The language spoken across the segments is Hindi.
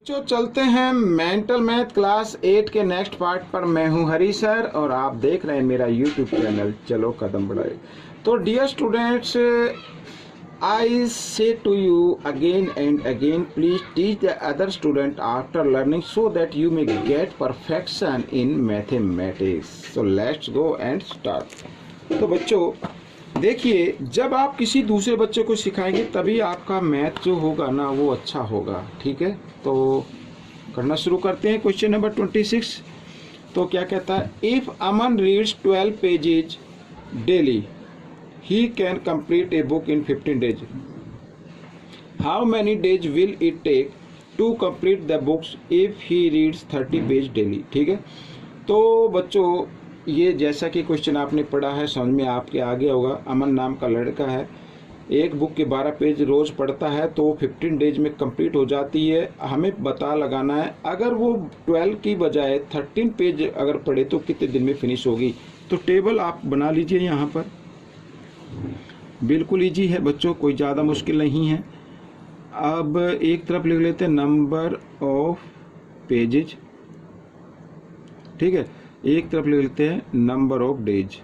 जो चलते हैं मेंटल मैथ क्लास 8 के नेक्स्ट पार्ट पर। मैं हूं हरी सर और आप देख रहे हैं मेरा यूट्यूब चैनल चलो कदम बढ़ाए। तो dear students, I say to you again and again, please teach the other student after learning so that you may get perfection in mathematics. So let's go and start. तो बच्चों देखिए, जब आप किसी दूसरे बच्चे को सिखाएंगे तभी आपका मैथ जो होगा ना वो अच्छा होगा। ठीक है, तो करना शुरू करते हैं। Question number 26। तो क्या कहता है, if Aman reads 12 pages daily he can complete a book in 15 days. How many days will it take to complete the books if he reads 30 page daily. ठीक है, तो बच्चों ये जैसा कि क्वेश्चन आपने पढ़ा है समझ में आपके आ गया होगा। अमन नाम का लड़का है, एक बुक के 12 पेज रोज पढ़ता है तो 15 डेज में कंप्लीट हो जाती है। हमें पता लगाना है अगर वो 12 की बजाय 13 पेज अगर पढ़े तो कितने दिन में फिनिश होगी। तो टेबल आप बना लीजिए यहाँ पर, बिल्कुल इजी है बच्चों, कोई ज़्यादा मुश्किल नहीं है। अब एक तरफ लिख लेते हैं नंबर ऑफ पेजेज, ठीक है, एक तरफ लिख लेते हैं नंबर ऑफ डेज।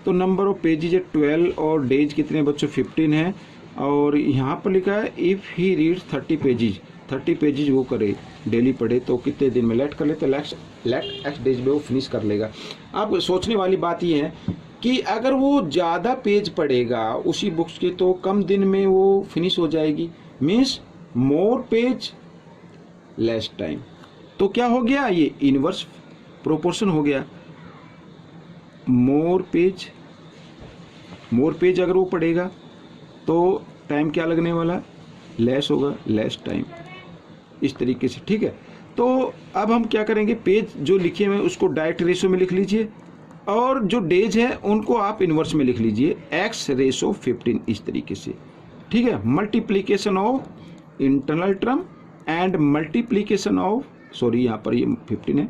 तो नंबर ऑफ पेजेज 12 और डेज कितने बच्चों 15 है। और यहाँ पर लिखा है if he reads 30 pages, 30 pages वो करे डेली पढ़े तो कितने दिन में। लेट कर लेते, लेट एक्स डेज में वो फिनिश कर लेगा। अब सोचने वाली बात ये है कि अगर वो ज़्यादा पेज पढ़ेगा उसी बुक्स के तो कम दिन में वो फिनिश हो जाएगी। Means more page less time. तो क्या हो गया, ये इनवर्स प्रोपोर्शन हो गया। मोर पेज अगर वो पढ़ेगा तो टाइम क्या लगने वाला, लेस होगा, लेस टाइम, इस तरीके से। ठीक है, तो अब हम क्या करेंगे, पेज जो लिखे हुए उसको डायरेक्ट रेशो में लिख लीजिए और जो डेज है उनको आप इनवर्स में लिख लीजिए, एक्स रेशो 15, इस तरीके से। ठीक है, multiplication of internal term and multiplication of, sorry यहाँ पर ये 15 है,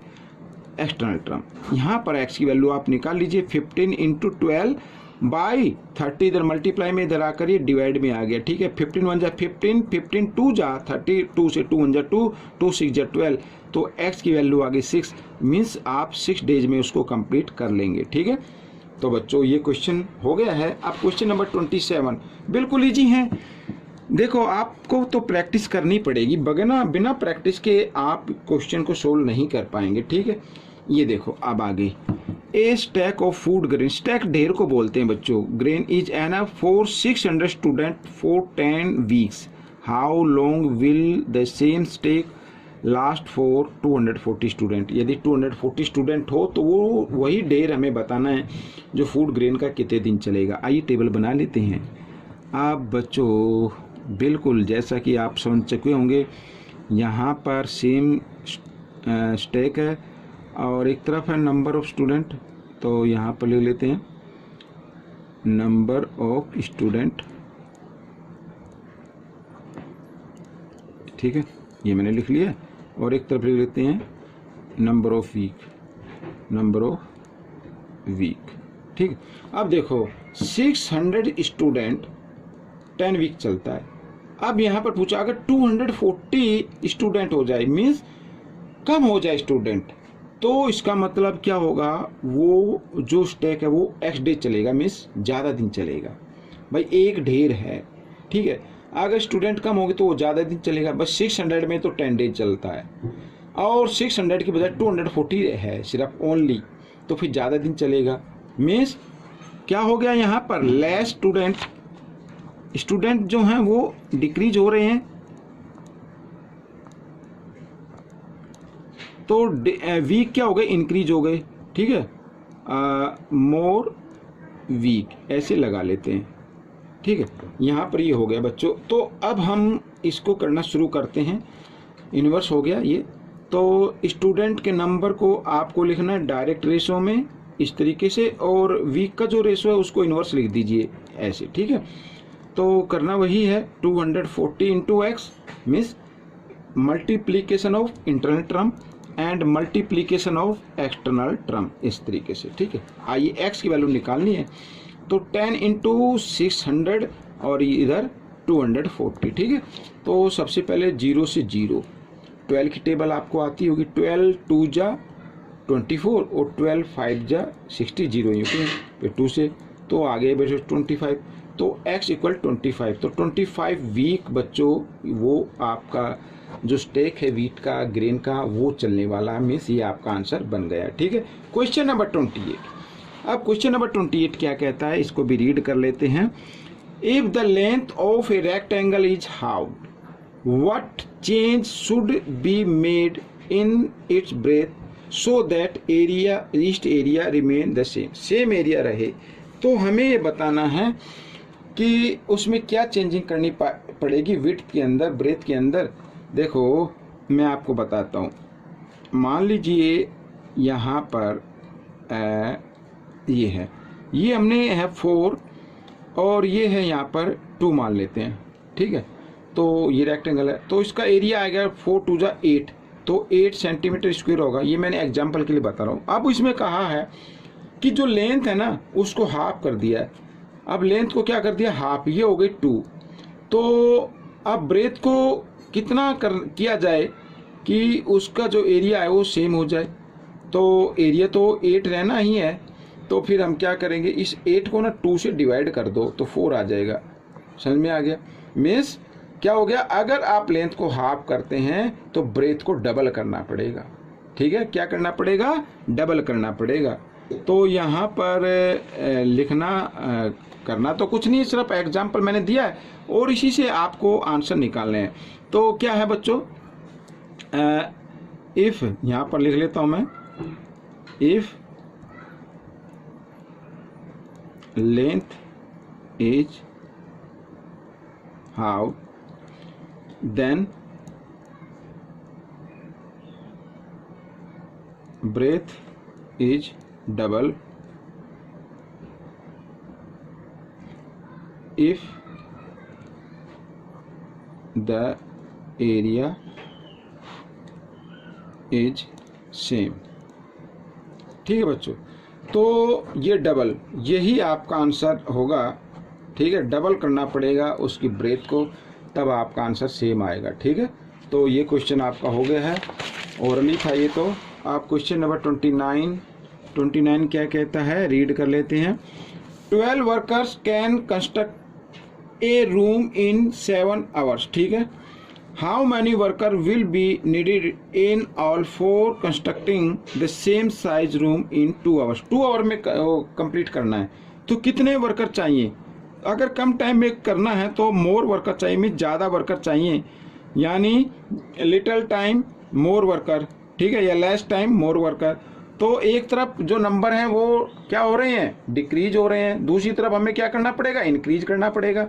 एक्सटर्नल टर्म। यहाँ पर x की वैल्यू आप निकाल लीजिए, 15 इंटू 12 बाई 30, इधर मल्टीप्लाई में इधर आकर ये डिवाइड में आ गया। ठीक है, 15 1 जा 15, 15 2 जा 30, 2 से 2 1 जा 2, 2 6 जा 12, तो x की वैल्यू आ गई 6। मीन्स आप 6 डेज में उसको कंप्लीट कर लेंगे। ठीक है, तो बच्चों ये क्वेश्चन हो गया है। अब क्वेश्चन नंबर 27 बिल्कुल ईजी है। देखो, आपको तो प्रैक्टिस करनी पड़ेगी, बिना प्रैक्टिस के आप क्वेश्चन को सोल्व नहीं कर पाएंगे। ठीक है, ये देखो अब आगे, ए stack of food grain, stack ढेर को बोलते हैं बच्चों, grain is enough for 600 student for 10 weeks. How long will the same stack last for 240 student. यदि 240 स्टूडेंट हो तो वो वही ढेर हमें बताना है जो फूड ग्रेन का कितने दिन चलेगा। आइए टेबल बना लेते हैं। अब बच्चों बिल्कुल जैसा कि आप समझ चुके होंगे, यहाँ पर सेम स्टैक है और एक तरफ है नंबर ऑफ स्टूडेंट, तो यहाँ पर ले लेते हैं नंबर ऑफ स्टूडेंट। ठीक है, ये मैंने लिख लिया। और एक तरफ ले लेते हैं नंबर ऑफ वीक। ठीक है, अब देखो 600 स्टूडेंट 10 वीक चलता है। अब यहाँ पर पूछा अगर 240 स्टूडेंट हो जाए, मीन्स कम हो जाए स्टूडेंट, तो इसका मतलब क्या होगा, वो जो स्टैक है वो एक्स डे चलेगा, मीन्स ज़्यादा दिन चलेगा। भाई एक ढेर है, ठीक है, अगर स्टूडेंट कम होंगे तो वो ज़्यादा दिन चलेगा। बस 600 में तो 10 डेज चलता है और 600 की बजाय 240 है सिर्फ ओनली, तो फिर ज़्यादा दिन चलेगा। मीन्स क्या हो गया, यहाँ पर लेस स्टूडेंट जो हैं वो डिक्रीज हो रहे हैं, तो वीक क्या हो गए, इंक्रीज हो गए। ठीक है, मोर वीक ऐसे लगा लेते हैं। ठीक है, यहाँ पर ये हो गया बच्चों। तो अब हम इसको करना शुरू करते हैं। इन्वर्स हो गया ये, तो स्टूडेंट के नंबर को आपको लिखना है डायरेक्ट रेशो में इस तरीके से, और वीक का जो रेशो है उसको इन्वर्स लिख दीजिए ऐसे। ठीक है, तो करना वही है, 240 into x means multiplication of internal term and multiplication of external term, इस तरीके से। ठीक है, आइए एक्स की वैल्यू निकालनी है, तो 10 इंटू 600 और इधर 240, ठीक है। तो सबसे पहले 0 से 0, 12 की टेबल आपको आती होगी, 12 2 जा 24 और 12 5 जा 60, 0 फिर 2 से, तो आगे बचे 25, तो x इक्वल 25, तो 25 वीक बच्चों वो आपका जो स्टेक है वीट का, ग्रेन का, वो चलने वाला है, मीन्स ये आपका आंसर बन गया, ठीक है। Question number 28। अब क्वेश्चन नंबर 28 क्या कहता है, इसको भी रीड कर लेते हैं। If the length of a rectangle is how, what change should be made in its breath so that area east area remain the same, same area रहे। तो हमें ये बताना है कि उसमें क्या चेंजिंग करनी पड़ेगी विड्थ के अंदर, ब्रेथ के अंदर। देखो मैं आपको बताता हूँ, मान लीजिए यहाँ पर ये है, ये हमने है 4 और ये है यहाँ पर 2 मान लेते हैं, ठीक है। तो ये रेक्टेंगल है, तो इसका एरिया आएगा 4 2 जा 8, तो 8 सेंटीमीटर स्क्वायर होगा। ये मैंने एग्जाम्पल के लिए बता रहा हूँ। अब इसमें कहा है कि जो लेंथ है ना उसको हाफ कर दिया है। अब लेंथ को क्या कर दिया, हाफ, ये हो गई 2। तो अब ब्रेथ को कितना किया जाए कि उसका जो एरिया है वो सेम हो जाए। तो एरिया तो 8 रहना ही है, तो फिर हम क्या करेंगे, इस 8 को ना 2 से डिवाइड कर दो तो 4 आ जाएगा। समझ में आ गया? मीन्स क्या हो गया, अगर आप लेंथ को हाफ करते हैं तो ब्रेथ को डबल करना पड़ेगा, ठीक है। क्या करना पड़ेगा, डबल करना पड़ेगा। तो यहाँ पर लिखना करना तो कुछ नहीं, सिर्फ एग्जाम्पल मैंने दिया है और इसी से आपको आंसर निकालने हैं। तो क्या है बच्चों, इफ, यहाँ पर लिख लेता हूँ मैं, if length is how then breadth is double if the area is same, ठीक है बच्चों। तो ये डबल, यही आपका आंसर होगा, ठीक है। डबल करना पड़ेगा उसकी ब्रेथ को, तब आपका आंसर सेम आएगा, ठीक है। तो ये क्वेश्चन आपका हो गया है, ओरली था ये। तो आप क्वेश्चन नंबर 29 क्या कहता है, रीड कर लेते हैं। 12 workers can construct A room in 7 hours, ठीक है। How many worker will be needed in all for constructing the same size room in 2 hours, 2 hour में कंप्लीट करना है, तो कितने वर्कर चाहिए। अगर कम टाइम में करना है तो मोर वर्कर चाहिए, मीन्स ज़्यादा वर्कर चाहिए, यानी लिटिल टाइम मोर वर्कर, ठीक है, या लेस टाइम मोर वर्कर। तो एक तरफ जो नंबर हैं वो क्या हो रहे हैं, डिक्रीज हो रहे हैं, दूसरी तरफ हमें क्या करना पड़ेगा, इंक्रीज करना पड़ेगा।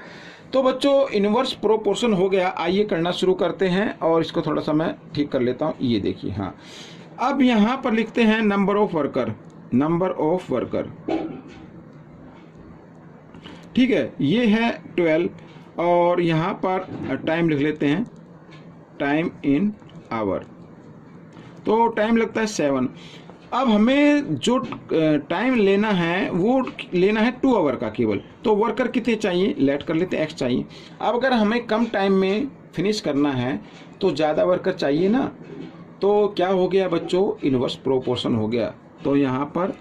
तो बच्चों इनवर्स प्रोपोर्शन हो गया। आइए करना शुरू करते हैं और इसको थोड़ा सा मैं ठीक कर लेता हूँ। ये देखिए, हाँ, अब यहाँ पर लिखते हैं number of worker, number of worker, ठीक है, ये है 12 और यहाँ पर टाइम लिख लेते हैं, टाइम इन आवर, तो टाइम लगता है 7। अब हमें जो टाइम लेना है वो लेना है 2 hour का केवल। तो वर्कर कितने चाहिए, लेट कर लेते हैं, x चाहिए। अब अगर हमें कम टाइम में फिनिश करना है तो ज़्यादा वर्कर चाहिए ना, तो क्या हो गया बच्चों, इनवर्स प्रोपोर्शन हो गया। तो यहाँ पर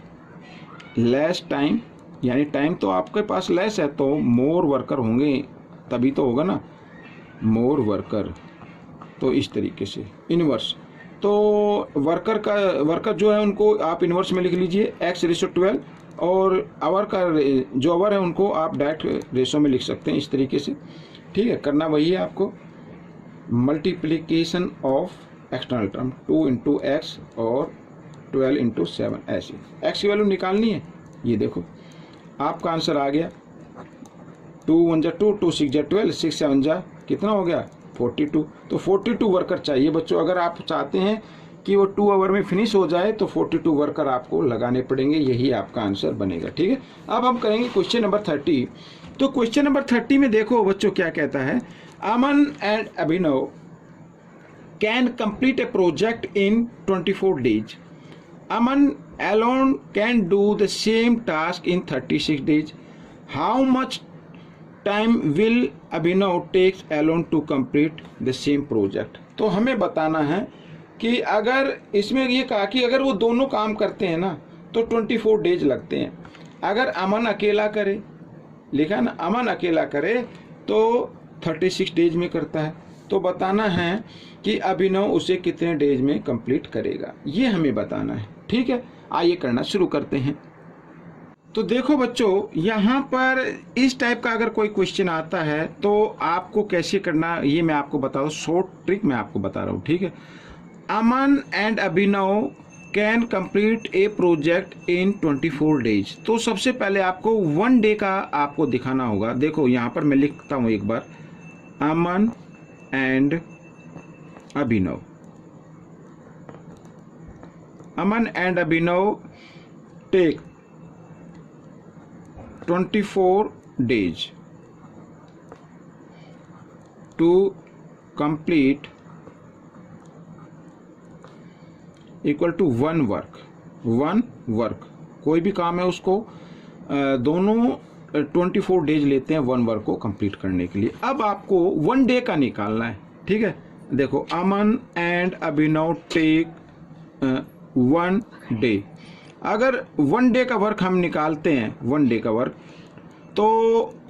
लेस टाइम, यानी टाइम तो आपके पास लेस है तो मोर वर्कर होंगे, तभी तो होगा ना, मोर वर्कर। तो इस तरीके से इनवर्स, तो वर्कर जो है उनको आप इनवर्स में लिख लीजिए x/12, और आवर का जो आवर है उनको आप डायरेक्ट रेशो में लिख सकते हैं, इस तरीके से, ठीक है। करना वही है आपको, multiplication of external term 2 × x और 12 × 7, ऐसे x की वैल्यू निकालनी है। ये देखो आपका आंसर आ गया, 2 1 जा 2, 2 6 जा 12, 6 7 जा कितना हो गया 42। तो 42 वर्कर चाहिए बच्चों। अगर आप चाहते हैं कि वो 2 hour में फिनिश हो जाए तो 42 वर्कर आपको लगाने पड़ेंगे, यही आपका आंसर बनेगा, ठीक है। अब हम करेंगे क्वेश्चन नंबर 30। तो क्वेश्चन नंबर 30 में देखो बच्चों क्या कहता है, Aman and Abhinav can complete a project in 24 days। Aman alone can do the same task in 36 days. How much time will Abhinav takes alone to complete the same project. तो हमें बताना है कि अगर इसमें ये कहा कि अगर वो दोनों काम करते हैं ना तो 24 डेज लगते हैं। अगर अमन अकेला करे, लिखा ना, अमन अकेला करे तो 36 डेज में करता है। तो बताना है कि अभिनव उसे कितने डेज में कंप्लीट करेगा, ये हमें बताना है। ठीक है, आइए करना शुरू करते हैं। तो देखो बच्चों, यहाँ पर इस टाइप का अगर कोई क्वेश्चन आता है तो आपको कैसे करना ये मैं आपको बता रहा हूँ, शॉर्ट ट्रिक मैं आपको बता रहा हूँ। ठीक है, Aman and Abhinav can complete a project in 24 days. तो सबसे पहले आपको 1 डे का आपको दिखाना होगा। देखो यहाँ पर मैं लिखता हूँ एक बार, Aman and Abhinav, Aman and Abhinav take 24 days to complete equal to one work। कोई भी काम है उसको दोनों 24 डेज लेते हैं 1 वर्क को कंप्लीट करने के लिए। अब आपको 1 डे का निकालना है। ठीक है, देखो अमन एंड अभिनव टेक 1 डे। अगर 1 डे का वर्क हम निकालते हैं, 1 डे का वर्क, तो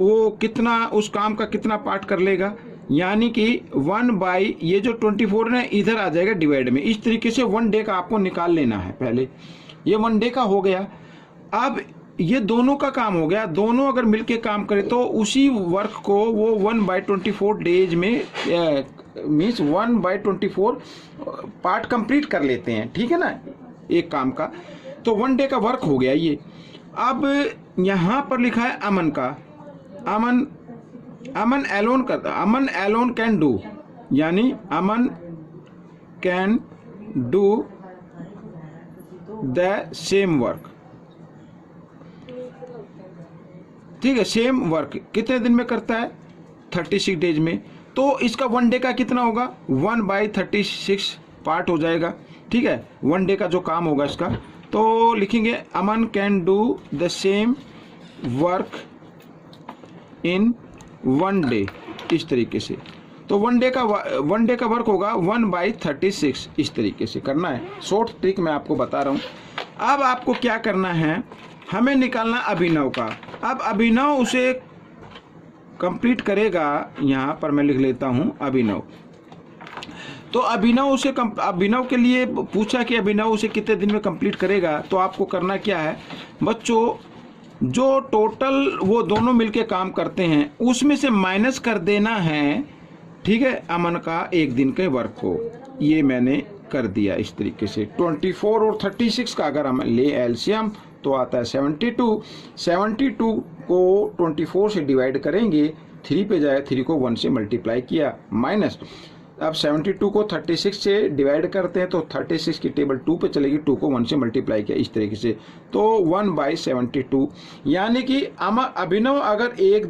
वो कितना, उस काम का कितना पार्ट कर लेगा, यानी कि 1 बाई ये जो 24 है इधर आ जाएगा डिवाइड में। इस तरीके से 1 डे का आपको निकाल लेना है। पहले ये 1 डे का हो गया। अब ये दोनों का काम हो गया, दोनों अगर मिलके काम करें तो उसी वर्क को वो 1/24 डेज में मीन्स 1/24 पार्ट कंप्लीट कर लेते हैं। ठीक है ना, एक काम का। तो 1 डे का वर्क हो गया ये। अब यहाँ पर लिखा है अमन का, अमन एलोन करता, अमन एलोन कैन डू, यानी Aman can do the same work. ठीक है, सेम वर्क कितने दिन में करता है, 36 डेज में। तो इसका 1 डे का कितना होगा, 1/36 पार्ट हो जाएगा। ठीक है, 1 डे का जो काम होगा इसका, तो लिखेंगे Aman can do the same work in 1 day, इस तरीके से। तो 1 डे का वर्क होगा 1/36, इस तरीके से करना है। शॉर्ट ट्रिक मैं आपको बता रहा हूँ। अब आपको क्या करना है, हमें निकालना अभिनव का। अब अभिनव उसे कंप्लीट करेगा, यहाँ पर मैं लिख लेता हूँ अभिनव। तो अभिनव के लिए पूछा कि अभिनव उसे कितने दिन में कंप्लीट करेगा। तो आपको करना क्या है बच्चों, जो टोटल वो दोनों मिलके काम करते हैं उसमें से माइनस कर देना है। ठीक है, अमन का 1 दिन के वर्क को, ये मैंने कर दिया इस तरीके से। 24 और 36 का अगर हम ले एलसीएम तो आता है 72। 72 को 24 से डिवाइड करेंगे, 3 पे जाए, 3 को 1 से मल्टीप्लाई किया, माइनस। अब 72 को 36 से डिवाइड करते हैं तो 36 की टेबल 2 पे चलेगी, 2 को 1 से मल्टीप्लाई किया, इस तरीके से। तो 1/72, यानी कि अभिनव अगर 1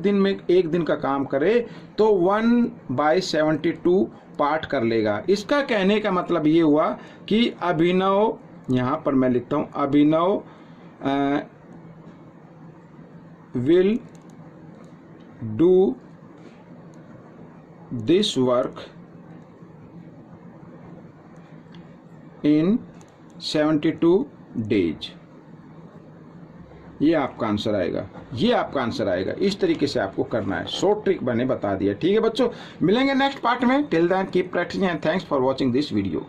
दिन का काम करे तो 1/72 पार्ट कर लेगा। इसका कहने का मतलब ये हुआ कि अभिनव, यहाँ पर मैं लिखता हूँ, Abhinav will do this work in 72 days. ये आपका आंसर आएगा, ये आपका आंसर आएगा। इस तरीके से आपको करना है। शॉर्ट ट्रिक मैंने बता दिया। ठीक है बच्चों, मिलेंगे नेक्स्ट पार्ट में। Till then keep practicing and thanks for watching this video.